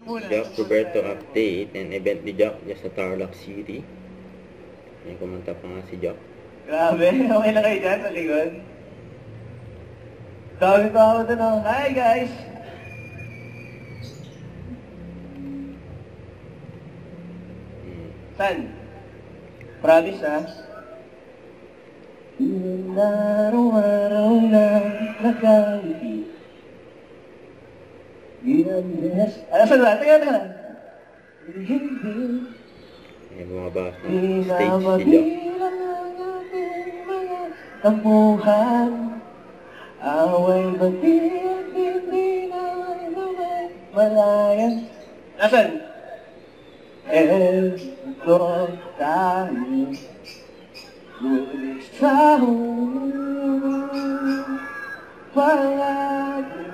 Jack Roberto update and event ni Jack dyan sa Tarlac City. May kumanta pa nga si Jack. Grabe, okay na kayo dyan sa likod. Tawag ko ako doon, oh. Hi guys! San? Promise, ha? Araw-araw na nakangiti. Saan ba? Teka. May bumabas ng stage si Jack. Tampuhan, away batid, hindi na naman malayan. Nasaan? Eto tayo, ngunit sa palagi,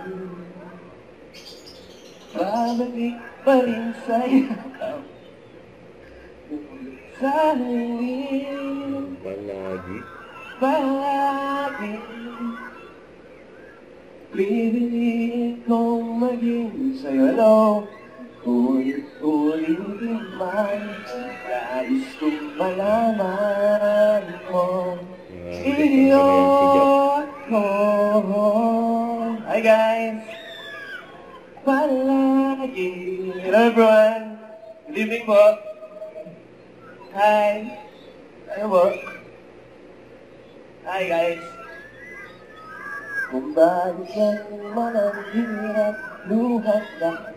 babalik pa rin sa'yo. Sa huli, palagi, pipiliin kong maging sa'yo. Hello? Ulit-ulitin man, nais kong malaman mo, iyo ko. Hi guys! Palagi. Hello everyone! Good evening po. Hi! Ano po? Hi guys! Kung bakit man ang hirap luhat na,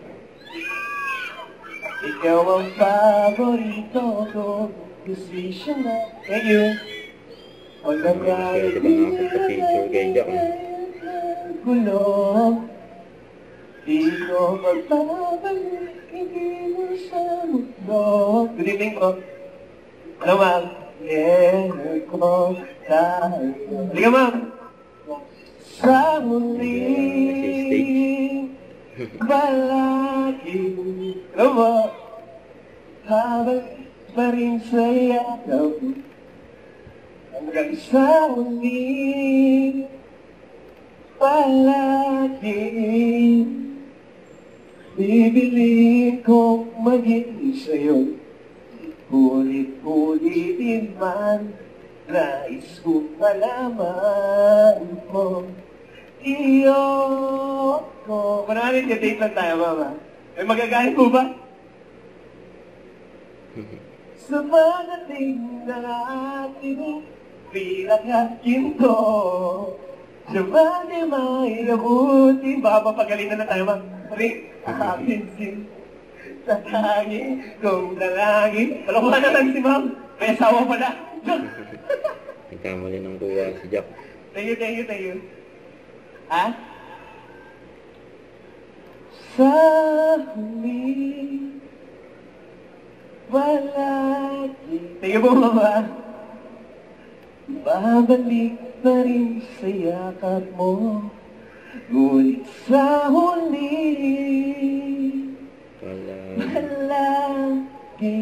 ikaw ang paborito ko, decision na. Thank you! Pwede ba nakapagpa-picture kay Jack? Gulo, di ko magbabalik, hindi mo sa mundo. Good evening po. Hello ma'am. Ko tayo. Halika ma'am. Sa muling balaki. Hello po. Habang pa rin sa yakap, hanggang sa muling palagi, bibiliin kong maging sa'yo. Ulit-ulitin man, nais kong malaman mo, iyo ko. Maraming date lang tayo, mama. May magagalit po ba? Sa madating na ating pinakakin ko, sabagay may abutin. Baka mapagalitan na tayo, ma'am. Sabi, akinsin sa tangi kong dalangin. Palakuhan na lang si ma'am. May asawa pala. Nagkamali ng kuha si Jack. Thank you. Ha? Sa huli, palagi. Thank you po, mama. Babalik na rin sa yakap mo, ngunit sa huli, palagi,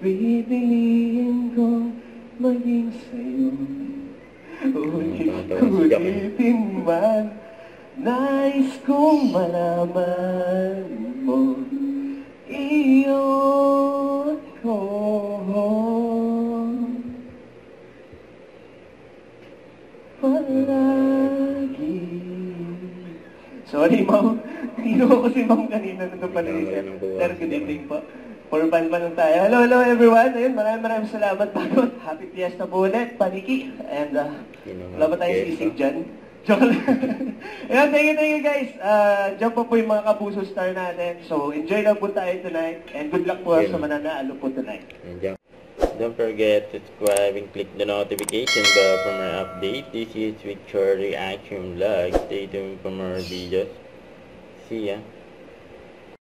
pipiliin ko maging sa'yo. Ulit-ulitin man, nais kong malaman mo, iyo ko. Palagi. Sorry, ma'am. Hindi ko si ma'am kanina nandun pala ni Sir. Sir, good evening po. For fun pa lang tayo. Hello everyone. Ayun, maraming salamat bago. Happy Fiesta po ulit, Paniki. And, wala ba tayong sisig dyan? Joke lang. Ayun, thank you guys. Diyan po yung mga Kapuso star natin. So, enjoy lang po tayo tonight. And good luck po sa mananaalo po tonight. Don't forget to subscribe and click the notification bell for more update. This is Victor Reaction Vlog. Stay tuned for more videos. See ya.